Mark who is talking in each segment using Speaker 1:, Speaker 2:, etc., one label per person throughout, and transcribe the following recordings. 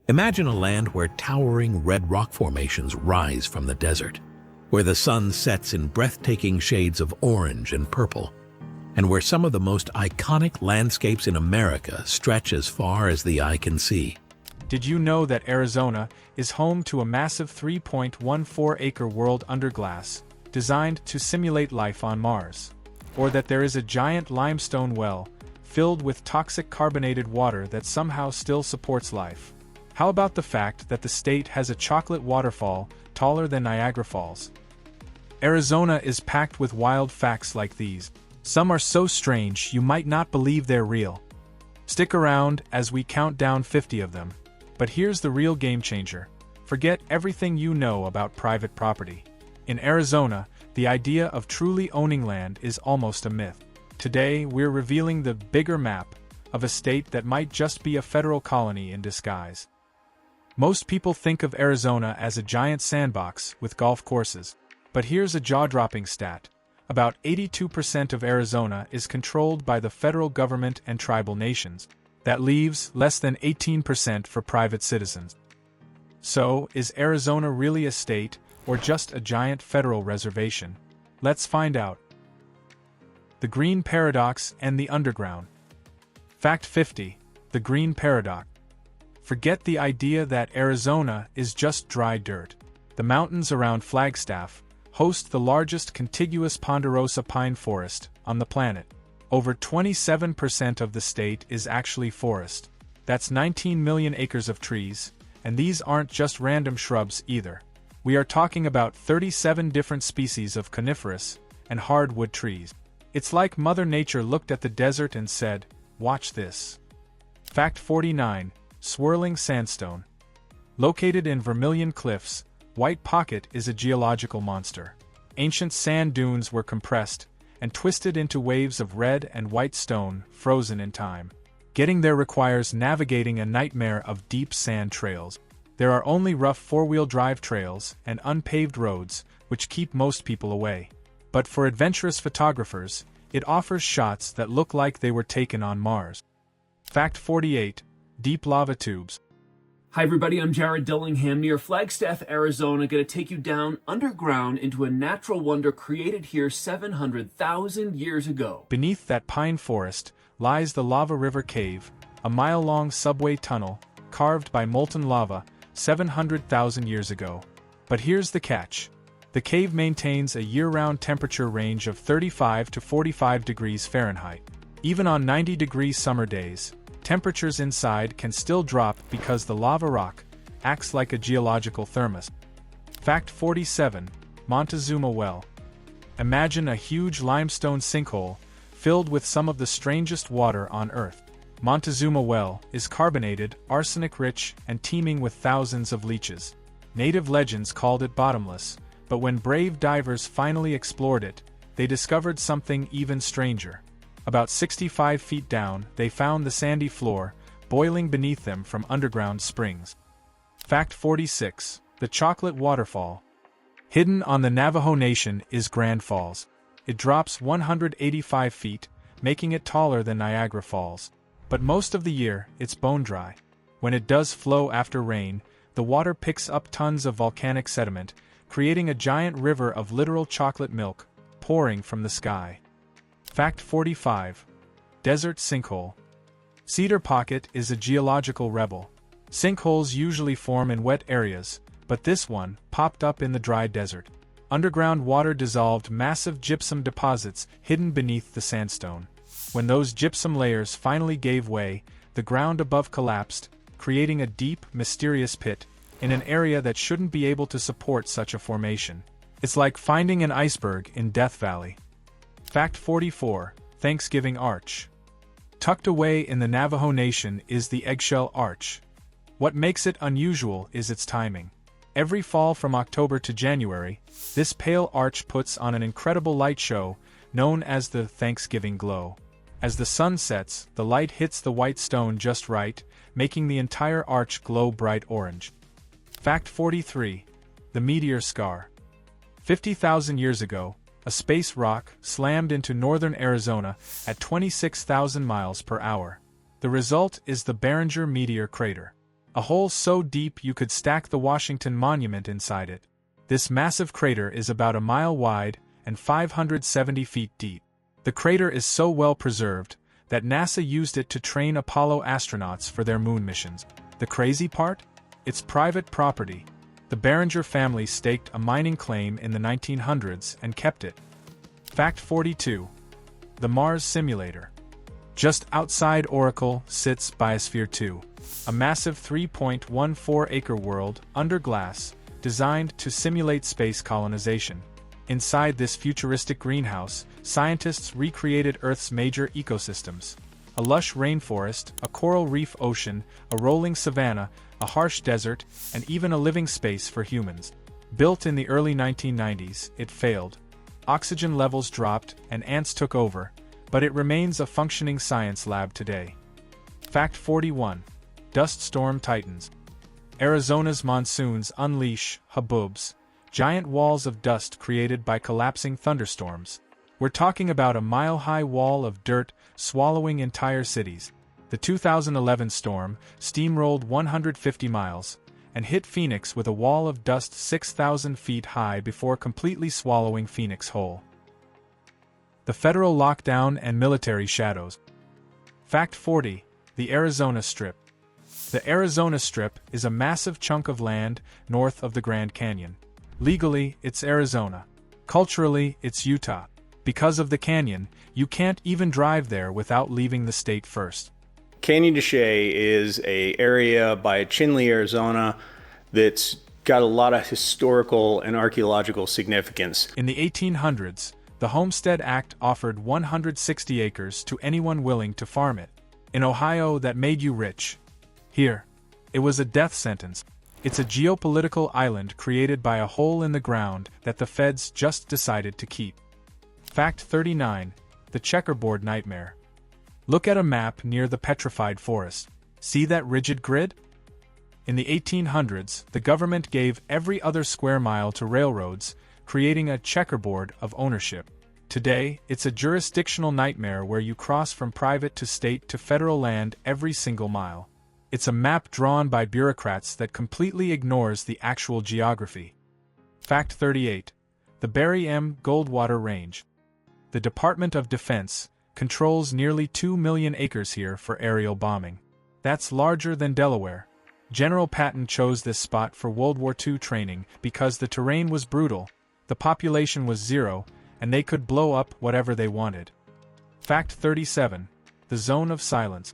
Speaker 1: Imagine a land where towering red rock formations rise from the desert, where the sun sets in breathtaking shades of orange and purple, and where some of the most iconic landscapes in America stretch as far as the eye can see.
Speaker 2: Did you know that Arizona is home to a massive 3.14-acre world under glass, designed to simulate life on Mars? Or that there is a giant limestone well, filled with toxic carbonated water that somehow still supports life? How about the fact that the state has a chocolate waterfall taller than Niagara Falls? Arizona is packed with wild facts like these. Some are so strange you might not believe they're real. Stick around as we count down 50 of them. But here's the real game changer. Forget everything you know about private property. In Arizona, the idea of truly owning land is almost a myth. Today, we're revealing the bigger map of a state that might just be a federal colony in disguise. Most people think of Arizona as a giant sandbox with golf courses. But here's a jaw-dropping stat. About 82% of Arizona is controlled by the federal government and tribal nations. That leaves less than 18% for private citizens. So, is Arizona really a state, or just a giant federal reservation? Let's find out. The Green Paradox and the Underground. Fact 50. The Green Paradox. Forget the idea that Arizona is just dry dirt. The mountains around Flagstaff host the largest contiguous ponderosa pine forest on the planet. Over 27% of the state is actually forest. That's 19 million acres of trees, and these aren't just random shrubs either. We are talking about 37 different species of coniferous and hardwood trees. It's like Mother Nature looked at the desert and said, "Watch this." Fact 49. Swirling sandstone. Located in Vermilion Cliffs, White Pocket is a geological monster. Ancient sand dunes were compressed and twisted into waves of red and white stone, frozen in time. Getting there requires navigating a nightmare of deep sand trails. There are only rough four-wheel drive trails and unpaved roads, which keep most people away. But for adventurous photographers, it offers shots that look like they were taken on Mars. Fact 48. Deep lava tubes.
Speaker 3: Hi everybody, I'm Jared Dillingham near Flagstaff, Arizona, going to take you down underground into a natural wonder created here 700,000 years ago.
Speaker 2: Beneath that pine forest lies the Lava River Cave, a mile-long subway tunnel carved by molten lava 700,000 years ago. But here's the catch. The cave maintains a year-round temperature range of 35 to 45 degrees Fahrenheit. Even on 90-degree summer days, temperatures inside can still drop because the lava rock acts like a geological thermos. Fact 47. Montezuma Well. Imagine a huge limestone sinkhole filled with some of the strangest water on Earth. Montezuma Well is carbonated, arsenic-rich, and teeming with thousands of leeches. Native legends called it bottomless, but when brave divers finally explored it, they discovered something even stranger. About 65 feet down, they found the sandy floor, boiling beneath them from underground springs. Fact 46. The Chocolate Waterfall. Hidden on the Navajo Nation is Grand Falls. It drops 185 feet, making it taller than Niagara Falls. But most of the year, it's bone dry. When it does flow after rain, the water picks up tons of volcanic sediment, creating a giant river of literal chocolate milk, pouring from the sky. Fact 45. Desert Sinkhole. Cedar Pocket is a geological rebel. Sinkholes usually form in wet areas, but this one popped up in the dry desert. Underground water dissolved massive gypsum deposits hidden beneath the sandstone. When those gypsum layers finally gave way, the ground above collapsed, creating a deep, mysterious pit in an area that shouldn't be able to support such a formation. It's like finding an iceberg in Death Valley. Fact 44. Thanksgiving Arch. Tucked away in the Navajo Nation is the Eggshell Arch. What makes it unusual is its timing. Every fall from October to January, this pale arch puts on an incredible light show known as the Thanksgiving Glow. As the sun sets, the light hits the white stone just right, making the entire arch glow bright orange. Fact 43. The Meteor Scar. 50,000 years ago, a space rock slammed into northern Arizona at 26,000 miles per hour. The result is the Barringer Meteor Crater. a hole so deep you could stack the Washington Monument inside it. This massive crater is about a mile wide and 570 feet deep. The crater is so well preserved that NASA used it to train Apollo astronauts for their moon missions. The crazy part? It's private property. The Barringer family staked a mining claim in the 1900s and kept it. Fact 42. The Mars Simulator. Just outside Oracle sits Biosphere 2, a massive 3.14-acre world under glass designed to simulate space colonization. Inside this futuristic greenhouse, scientists recreated Earth's major ecosystems: a lush rainforest, a coral reef ocean, a rolling savanna, a harsh desert, and even a living space for humans. Built in the early 1990s, it failed. Oxygen levels dropped and ants took over, but it remains a functioning science lab today. Fact 41. Dust storm titans. Arizona's monsoons unleash haboobs, giant walls of dust created by collapsing thunderstorms. We're talking about a mile-high wall of dirt swallowing entire cities. The 2011 storm steamrolled 150 miles and hit Phoenix with a wall of dust 6,000 feet high before completely swallowing Phoenix whole. The federal lockdown and military shadows. Fact 40. The Arizona Strip. The Arizona Strip is a massive chunk of land north of the Grand Canyon. Legally, it's Arizona. Culturally, it's Utah. Because of the canyon, you can't even drive there without leaving the state first.
Speaker 4: Canyon de Chelly is an area by Chinle, Arizona that's got a lot of historical and archaeological significance.
Speaker 2: In the 1800s, the Homestead Act offered 160 acres to anyone willing to farm it. In Ohio, that made you rich. Here, it was a death sentence. It's a geopolitical island created by a hole in the ground that the feds just decided to keep. Fact 39. The checkerboard nightmare. Look at a map near the petrified forest. See that rigid grid? In the 1800s, the government gave every other square mile to railroads, creating a checkerboard of ownership. Today, it's a jurisdictional nightmare where you cross from private to state to federal land every single mile. It's a map drawn by bureaucrats that completely ignores the actual geography. Fact 38. The Barry M. Goldwater Range. The Department of Defense controls nearly 2 million acres here for aerial bombing. That's larger than Delaware. General Patton chose this spot for World War II training because the terrain was brutal, the population was zero, and they could blow up whatever they wanted. Fact 37. The Zone of Silence.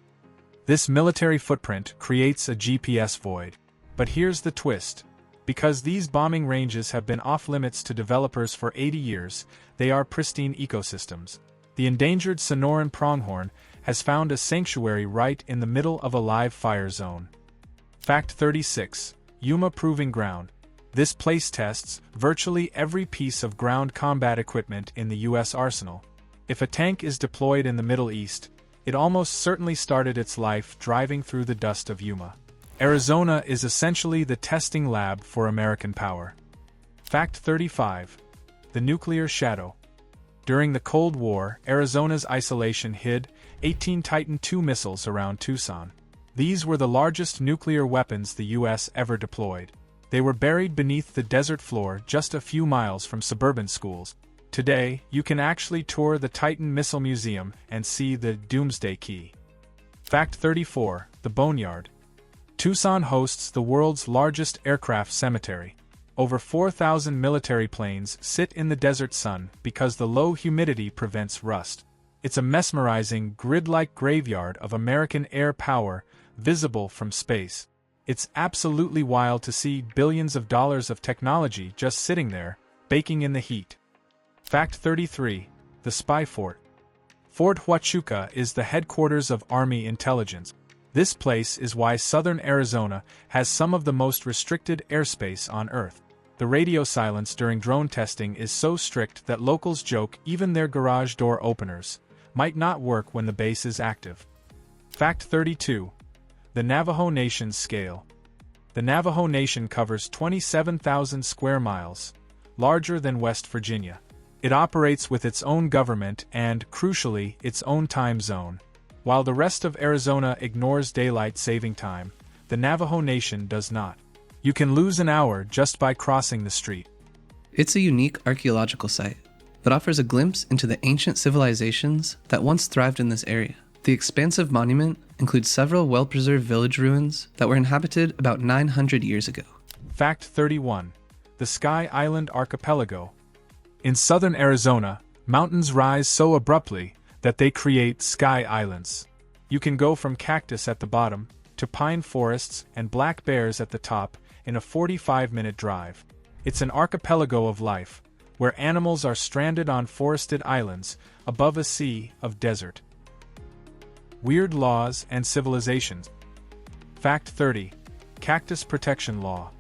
Speaker 2: This military footprint creates a GPS void. But here's the twist. Because these bombing ranges have been off-limits to developers for 80 years, they are pristine ecosystems. The endangered Sonoran pronghorn has found a sanctuary right in the middle of a live fire zone. Fact 36. Yuma Proving Ground. This place tests virtually every piece of ground combat equipment in the U.S. arsenal. If a tank is deployed in the Middle East, it almost certainly started its life driving through the dust of Yuma. Arizona is essentially the testing lab for American power. Fact 35. The Nuclear Shadow. During the Cold War, Arizona's isolation hid 18 Titan II missiles around Tucson. These were the largest nuclear weapons the U.S. ever deployed. They were buried beneath the desert floor just a few miles from suburban schools. Today, you can actually tour the Titan Missile Museum and see the Doomsday Key. Fact 34. The Boneyard. Tucson hosts the world's largest aircraft cemetery. Over 4,000 military planes sit in the desert sun because the low humidity prevents rust. It's a mesmerizing, grid-like graveyard of American air power, visible from space. It's absolutely wild to see billions of dollars of technology just sitting there, baking in the heat. Fact 33. The Spy Fort. Fort Huachuca is the headquarters of Army intelligence. This place is why southern Arizona has some of the most restricted airspace on Earth. The radio silence during drone testing is so strict that locals joke even their garage door openers might not work when the base is active. Fact 32. The Navajo Nation's scale. The Navajo Nation covers 27,000 square miles, larger than West Virginia. It operates with its own government and, crucially, its own time zone. While the rest of Arizona ignores daylight saving time, the Navajo Nation does not. You can lose an hour just by crossing the street.
Speaker 5: It's a unique archaeological site that offers a glimpse into the ancient civilizations that once thrived in this area. The expansive monument includes several well-preserved village ruins that were inhabited about 900 years ago.
Speaker 2: Fact 31. The Sky Island Archipelago. In southern Arizona, mountains rise so abruptly that they create sky islands. You can go from cactus at the bottom to pine forests and black bears at the top in a 45-minute drive. It's an archipelago of life, where animals are stranded on forested islands above a sea of desert. Weird laws and civilizations. Fact 30. Cactus Protection Law.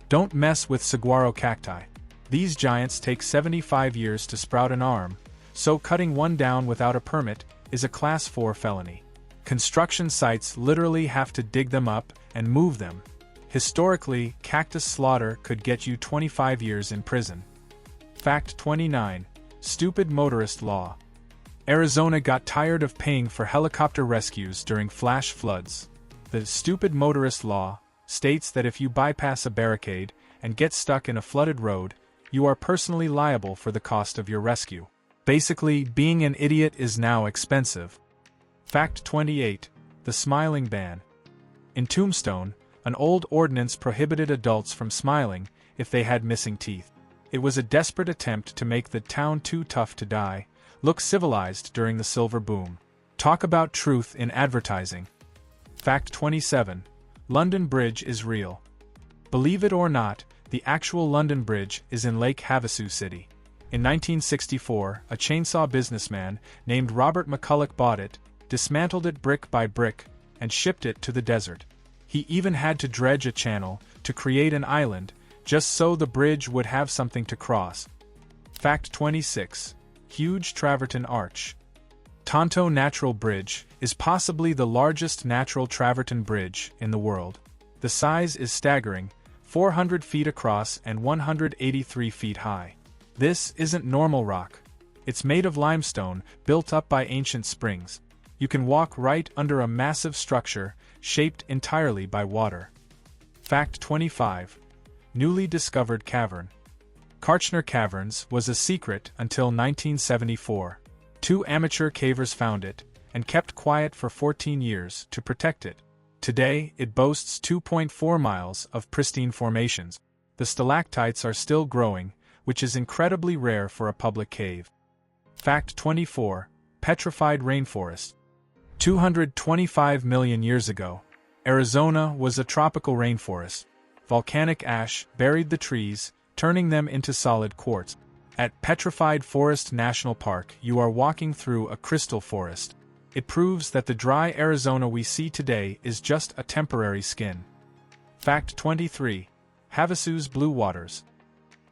Speaker 2: Don't mess with saguaro cacti. These giants take 75 years to sprout an arm, so cutting one down without a permit is a Class 4 felony. Construction sites literally have to dig them up and move them. Historically, cactus slaughter could get you 25 years in prison. Fact 29. Stupid Motorist Law. Arizona got tired of paying for helicopter rescues during flash floods. The Stupid Motorist Law states that if you bypass a barricade and get stuck in a flooded road, you are personally liable for the cost of your rescue. Basically, being an idiot is now expensive. Fact 28. The Smiling Ban. In Tombstone, an old ordinance prohibited adults from smiling if they had missing teeth. It was a desperate attempt to make the town too tough to die look civilized during the silver boom. Talk about truth in advertising. Fact 27. London Bridge is real. Believe it or not, the actual London Bridge is in Lake Havasu City. In 1964, a chainsaw businessman named Robert McCulloch bought it, dismantled it brick by brick, and shipped it to the desert. He even had to dredge a channel to create an island, just so the bridge would have something to cross. Fact 26. Huge Travertine Arch. Tonto Natural Bridge is possibly the largest natural travertine bridge in the world. The size is staggering, 400 feet across and 183 feet high. This isn't normal rock. It's made of limestone built up by ancient springs. You can walk right under a massive structure shaped entirely by water. Fact 25. Newly discovered cavern. Karchner Caverns was a secret until 1974. 2 amateur cavers found it and kept quiet for 14 years to protect it. Today, it boasts 2.4 miles of pristine formations. The stalactites are still growing, which is incredibly rare for a public cave. Fact 24. Petrified rainforest. 225 million years ago, Arizona was a tropical rainforest. Volcanic ash buried the trees, turning them into solid quartz. At Petrified Forest National Park, you are walking through a crystal forest. It proves that the dry Arizona we see today is just a temporary skin. Fact 23. Havasu's Blue Waters.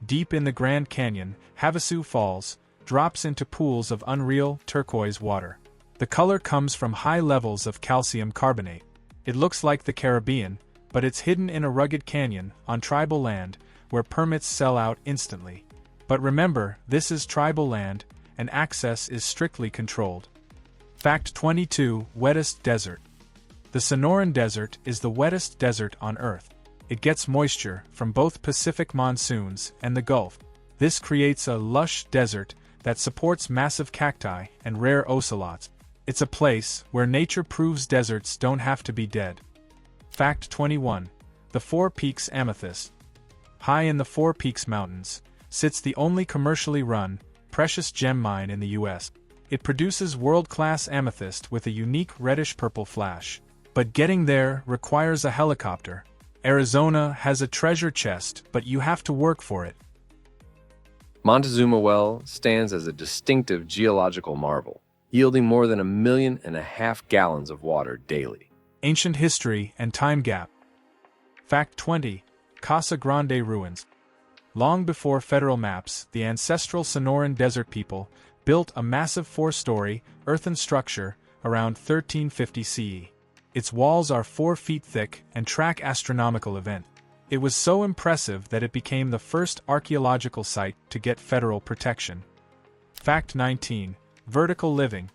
Speaker 2: Deep in the Grand Canyon, Havasu Falls drops into pools of unreal turquoise water. The color comes from high levels of calcium carbonate. It looks like the Caribbean, but it's hidden in a rugged canyon on tribal land where permits sell out instantly. But remember, this is tribal land, and access is strictly controlled. Fact 22. Wettest Desert. The Sonoran Desert is the wettest desert on Earth. It gets moisture from both Pacific monsoons and the Gulf. This creates a lush desert that supports massive cacti and rare ocelots. It's a place where nature proves deserts don't have to be dead. Fact 21. The Four Peaks Amethyst. High in the Four Peaks Mountains sits the only commercially run, precious gem mine in the U.S. It produces world-class amethyst with a unique reddish-purple flash. But getting there requires a helicopter. Arizona has a treasure chest, but you have to work for it.
Speaker 6: Montezuma Well stands as a distinctive geological marvel, yielding more than 1.5 million gallons of water daily.
Speaker 2: Ancient history and time gap. Fact 20. Casa Grande Ruins. Long before federal maps, the ancestral Sonoran Desert people built a massive 4-story, earthen structure around 1350 CE. Its walls are 4 feet thick and track astronomical event. It was so impressive that it became the first archaeological site to get federal protection. Fact 19. Vertical living.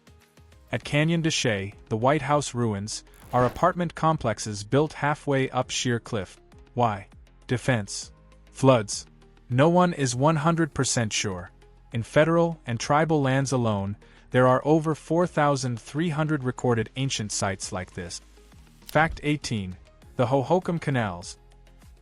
Speaker 2: At Canyon de Chelly, the White House ruins are apartment complexes built halfway up sheer cliff. Why? Defense. Floods. No one is 100% sure. In federal and tribal lands alone, there are over 4,300 recorded ancient sites like this. Fact 18. The Hohokam Canals.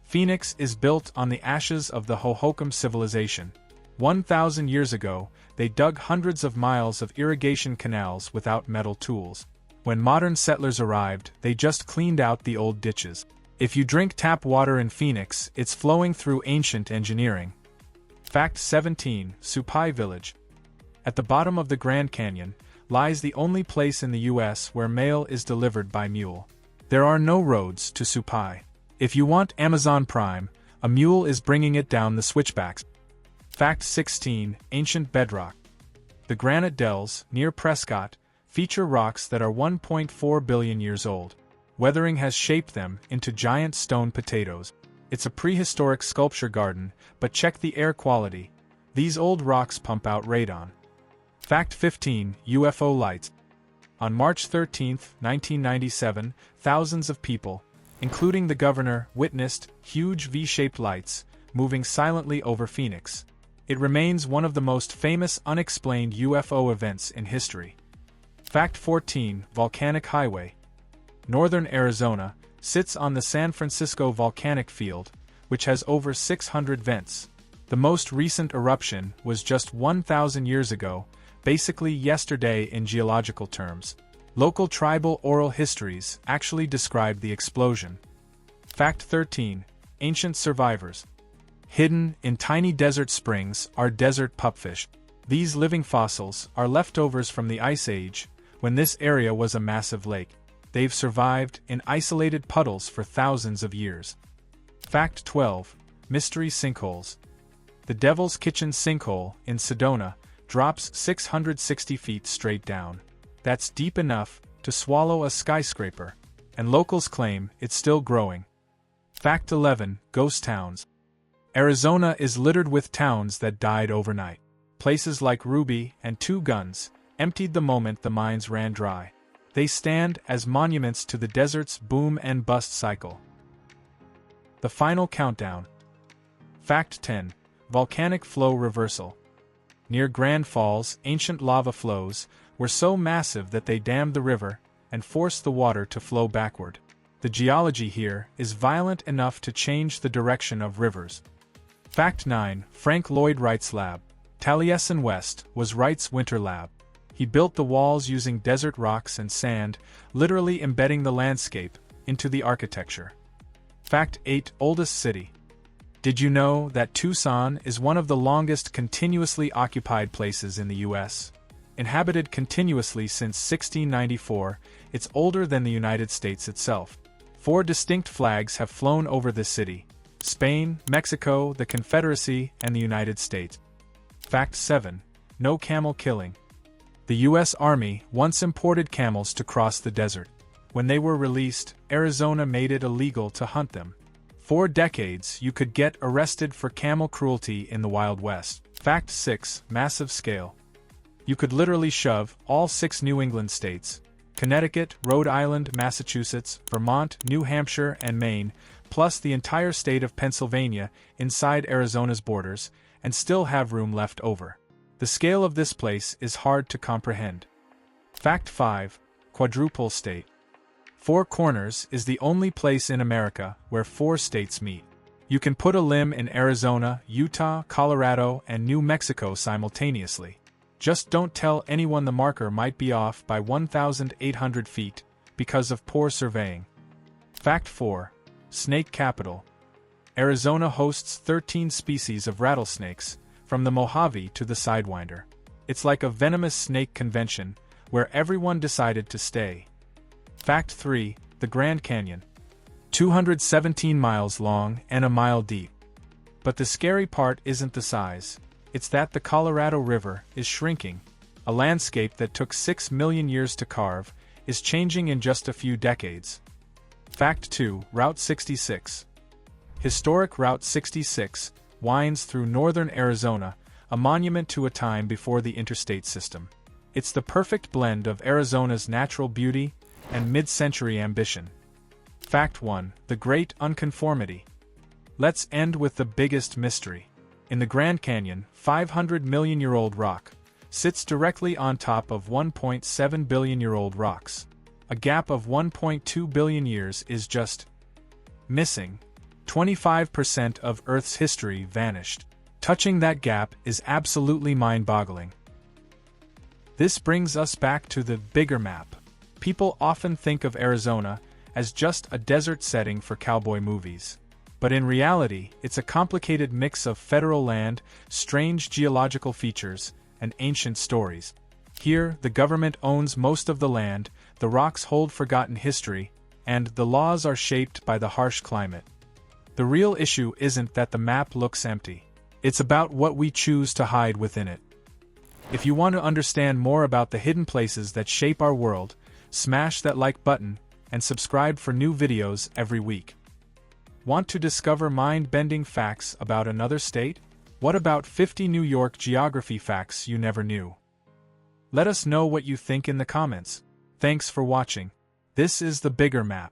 Speaker 2: Phoenix is built on the ashes of the Hohokam civilization. 1,000 years ago, they dug hundreds of miles of irrigation canals without metal tools. When modern settlers arrived, they just cleaned out the old ditches. If you drink tap water in Phoenix, it's flowing through ancient engineering. Fact 17. Supai Village. At the bottom of the Grand Canyon lies the only place in the U.S. where mail is delivered by mule. There are no roads to Supai. If you want Amazon Prime, a mule is bringing it down the switchbacks. Fact 16. Ancient bedrock. The granite dells, near Prescott, feature rocks that are 1.4 billion years old. Weathering has shaped them into giant stone potatoes. It's a prehistoric sculpture garden, but check the air quality. These old rocks pump out radon. Fact 15. UFO lights. On March 13, 1997, thousands of people, including the governor, witnessed huge V-shaped lights moving silently over Phoenix. It remains one of the most famous unexplained UFO events in history. Fact 14. Volcanic Highway. Northern Arizona sits on the San Francisco volcanic field, which has over 600 vents. The most recent eruption was just 1,000 years ago, basically yesterday in geological terms. Local tribal oral histories actually describe the explosion. Fact 13. Ancient survivors. Hidden in tiny desert springs are desert pupfish. These living fossils are leftovers from the Ice Age, when this area was a massive lake. They've survived in isolated puddles for thousands of years. Fact 12. Mystery sinkholes. The Devil's Kitchen sinkhole in Sedona drops 660 feet straight down. That's deep enough to swallow a skyscraper, and locals claim it's still growing. Fact 11. Ghost towns. Arizona is littered with towns that died overnight. Places like Ruby and Two Guns emptied the moment the mines ran dry. They stand as monuments to the desert's boom and bust cycle. The final countdown. Fact 10. Volcanic flow reversal. Near Grand Falls, ancient lava flows were so massive that they dammed the river and forced the water to flow backward. The geology here is violent enough to change the direction of rivers. Fact 9. Frank Lloyd Wright's lab. Taliesin West was Wright's winter lab. He built the walls using desert rocks and sand, literally embedding the landscape into the architecture. Fact 8. Oldest city. Did you know that Tucson is one of the longest continuously occupied places in the U.S.? Inhabited continuously since 1694, it's older than the United States itself. 4 distinct flags have flown over the city: Spain, Mexico, the Confederacy, and the United States. Fact 7. No camel killing. The U.S. Army once imported camels to cross the desert. When they were released, Arizona made it illegal to hunt them. For decades, you could get arrested for camel cruelty in the Wild West. Fact 6. Massive scale. You could literally shove all 6 New England states, Connecticut, Rhode Island, Massachusetts, Vermont, New Hampshire, and Maine, plus the entire state of Pennsylvania, inside Arizona's borders, and still have room left over. The scale of this place is hard to comprehend. Fact 5. Quadruple state. 4 Corners is the only place in America where 4 states meet. You can put a limb in Arizona, Utah, Colorado, and New Mexico simultaneously. Just don't tell anyone the marker might be off by 1,800 feet because of poor surveying. Fact 4. Snake capital. Arizona hosts 13 species of rattlesnakes, from the Mojave to the Sidewinder. It's like a venomous snake convention, where everyone decided to stay. Fact 3. The Grand Canyon. 217 miles long and a mile deep. But the scary part isn't the size. It's that the Colorado River is shrinking. A landscape that took 6 million years to carve is changing in just a few decades. Fact 2. Route 66. Historic Route 66 winds through northern Arizona, a monument to a time before the interstate system. It's the perfect blend of Arizona's natural beauty and mid-century ambition. Fact 1. The Great Unconformity. Let's end with the biggest mystery. In the Grand Canyon, 500-million-year-old rock sits directly on top of 1.7 billion-year-old rocks. A gap of 1.2 billion years is just missing. 25% of Earth's history vanished. Touching that gap is absolutely mind-boggling. This brings us back to the bigger map. People often think of Arizona as just a desert setting for cowboy movies. But in reality, it's a complicated mix of federal land, strange geological features, and ancient stories. Here, the government owns most of the land, the rocks hold forgotten history, and the laws are shaped by the harsh climate. The real issue isn't that the map looks empty. It's about what we choose to hide within it. If you want to understand more about the hidden places that shape our world, smash that like button and subscribe for new videos every week. Want to discover mind-bending facts about another state? What about 50 New York geography facts you never knew? Let us know what you think in the comments. Thanks for watching. This is the bigger map.